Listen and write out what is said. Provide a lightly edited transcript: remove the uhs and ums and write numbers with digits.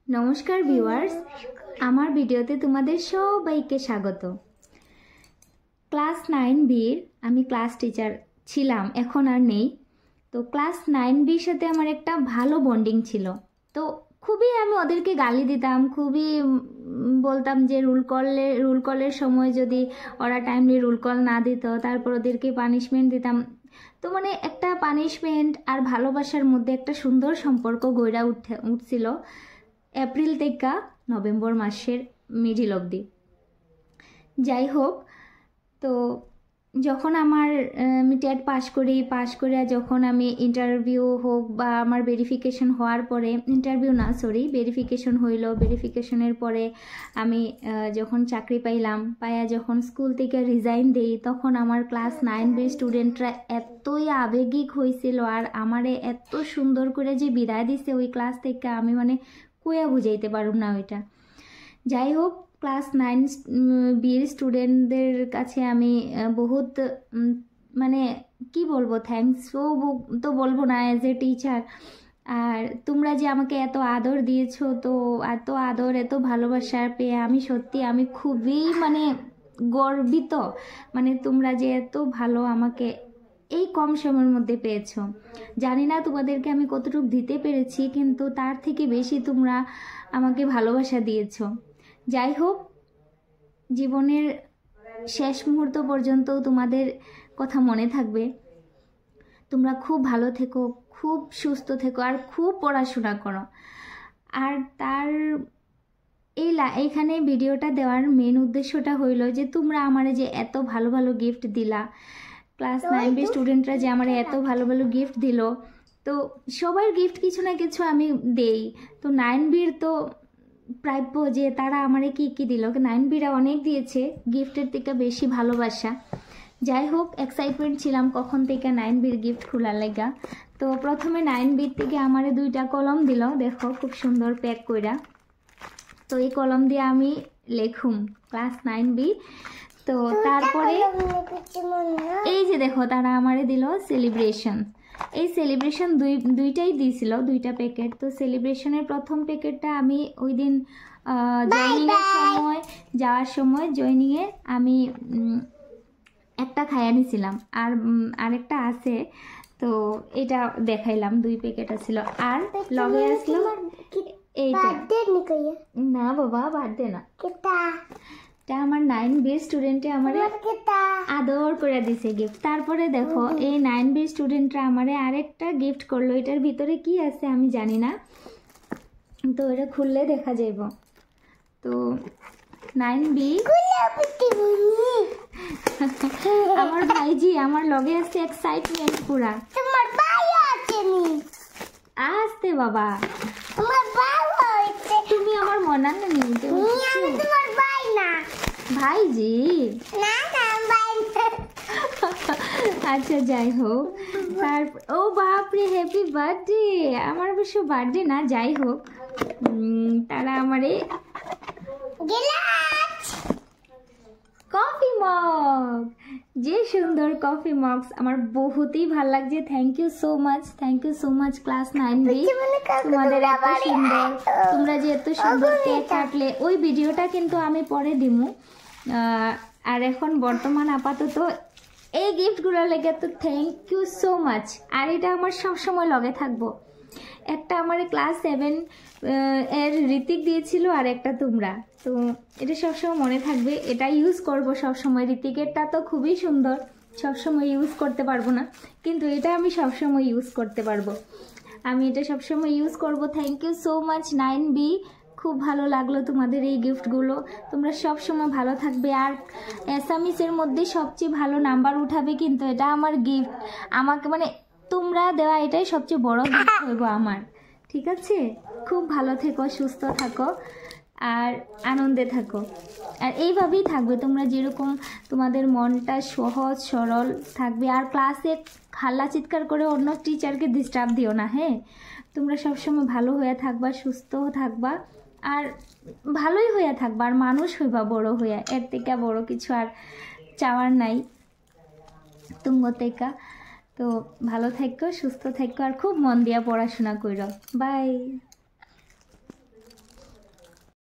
नमस्कार ভিউয়ার্স, আমার ভিডিওতে তোমাদের সবাইকে স্বাগত। ক্লাস 9 বির আমি ক্লাস টিচার ছিলাম, এখন আর নেই। তো ক্লাস 9 বির সাথে আমার একটা ভালো বন্ডিং ছিল। তো খুবই আমি ওদেরকে গালি দিতাম, খুবই বলতাম যে রুল কলের সময় যদি ওরা টাইমলি রুল কল না দিত তারপর ওদেরকে পানিশমেন্ট দিতাম। তো মানে একটা পানিশমেন্ট আর ভালোবাসার মধ্যে একটা সুন্দর সম্পর্ক গড়ে উঠছিল এপ্রিল থেকে নভেম্বর মাসের মিডিল অবধি। যাই হোক, তো যখন আমার আমি টেট পাস করে যখন আমি ইন্টারভিউ হোক বা আমার ভেরিফিকেশন হওয়ার পরে, ভেরিফিকেশন হইল, ভেরিফিকেশনের পরে আমি যখন চাকরি পাইয়া যখন স্কুল থেকে রিজাইন দেই, তখন আমার ক্লাস 9 বির স্টুডেন্টরা এতই আবেগিক হয়েছিল আর আমারে এত সুন্দর করে যে বিদায় দিছে ওই ক্লাস থেকে, আমি মানে কইয়া বুঝাইতে পারুম না ওইটা। যাই হোক, ক্লাস 9 বির স্টুডেন্টদের কাছে আমি বহুত মানে কি বলবো, থ্যাঙ্কসও তো বলবো না অ্যাজ এ টিচার। আর তোমরা যে আমাকে এত আদর দিয়েছো, তো এত আদর এত ভালোবাসা পেয়ে আমি খুবই মানে গর্বিত। মানে তোমরা যে এত ভালো আমাকে এই কম সময়ের মধ্যে পেয়েছো, জানি না তোমাদেরকে আমি কতটুকু দিতে পেরেছি, কিন্তু তার থেকে বেশি তোমরা আমাকে ভালোবাসা দিয়েছো। যাই হোক, জীবনের শেষ মুহূর্ত পর্যন্ত তোমাদের কথা মনে থাকবে। তোমরা খুব ভালো থেকো, খুব সুস্থ থেকো আর খুব পড়াশোনা করো। আর তার এইখানে ভিডিওটা দেওয়ার মেন উদ্দেশ্যটা হইল যে তোমরা আমারে যে এত ভালো ভালো গিফট দিলা, ক্লাস 9 বি স্টুডেন্টরা যে আমার এত ভালো ভালো গিফট দিল। তো সবার গিফট কিছু না কিছু আমি দেই, তো 9 বির তো প্রাপ্য যে তারা আমারে কি কি দিল। 9 বিরা অনেক দিয়েছে, গিফটের থেকে বেশি ভালোবাসা। যাই হোক, এক্সাইটমেন্ট ছিলাম কখন থেকে 9 বির গিফট খোলার লাগা। তো প্রথমে 9 বির থেকে আমারে 2টা কলম দিল, দেখো খুব সুন্দর প্যাক কইরা। তো এই কলম দিয়ে আমি লেখুম ক্লাস 9 বি। তো তারপরে এই যে দেখো তারা আমারে দিল সেলিব্রেশন। এই সেলিব্রেশন দুইটাই দিয়েছিল, 2টা প্যাকেট। তো সেলিব্রেশনের প্রথম প্যাকেটটা আমি ওই দিন যাওয়ার সময় জয়নিংয়ে আমি একটা খাইয়া নিছিলাম, আর আরেকটা আছে, তো এটা দেখাইলাম। 2 প্যাকেট আছিল আর লগে আসলো এইটা। না বাবা, বার্থডে না, এটা আমার 9 বি স্টুডেন্টে আমারে আদর করে দিছে গিফট। তারপরে দেখো এই 9 বি স্টুডেন্টরা আমারে আরেকটা গিফট করলো। এটার ভিতরে কি আছে আমি জানি না, তো এটা খুললে দেখা যাইব। তো 9 বি আমার ভাইজি আমার লগে আছে, এক্সাইটমেন্ট পুরা। তোমার ভাই আছে নি? আসতে বাবা, তোমার ভাই হইছে। তুমি আমার মনান না নিতে, আমি তোমার ভাই না, ভাইজি না না ভাই। আচ্ছা যাই হোক, তারপর ও বাপ রে, হ্যাপি বার্থডে। আমার অবশ্য বার্থডে না, যাই হোক তারা আমারে কফি মগ, যে সুন্দর কফি মগস, আমার বহুতই ভাল লাগছে। Thank you so much class 9 B, তোমাদের এত সুন্দর, তোমরা যে এত সুন্দর কেক কাটলে। ওই ভিডিওটা কিন্তু আমি পরে দিমু। আর এখন বর্তমান আপাতত এই গিফটগুলো লেগে তো থ্যাংক ইউ সো মাচ। আর এটা আমার সবসময় লগে থাকবো। একটা আমার ক্লাস 7 এর ঋতিক দিয়েছিল আর একটা তোমরা, তো এটা সবসময় মনে থাকবে। এটা ইউজ করব সবসময়। ঋতিকেরটা তো খুবই সুন্দর, সবসময় ইউজ করতে পারবো না, কিন্তু এটা আমি সবসময় ইউজ করতে পারবো। আমি এটা সবসময় ইউজ করব। Thank you so much 9 B, খুব ভালো লাগলো তোমাদের এই গিফটগুলো। তোমরা সব সময় ভালো থাকবে। আর এসামিসের মধ্যে সবচেয়ে ভালো নাম্বার উঠাবে, কিন্তু এটা আমার গিফট। আমাকে মানে তোমরা দেওয়া এটাই সবচেয়ে বড় গিফট হইব আমার। ঠিক আছে, খুব ভালো থেকো, সুস্থ থাকো আর আনন্দে থাকো। আর এইভাবেই থাকবে তোমরা, যেরকম তোমাদের মনটা সহজ সরল থাকবে। আর ক্লাসে হাল্লা চিৎকার করে অন্য টিচারকে ডিস্টার্ব দিও না। হ্যাঁ, তোমরা সবসময় ভালো হয়ে থাকবা, সুস্থ থাকবা আর ভালোই হয়ে থাকবা, আর মানুষ হইবা বড় হইয়া। এর থেকে বড় কিছু আর চাওয়ার নাই তুঙ্গ থেকে। তো ভালো থাকো, সুস্থ থাকো আর খুব মন দিয়া পড়াশোনা করো। বাই।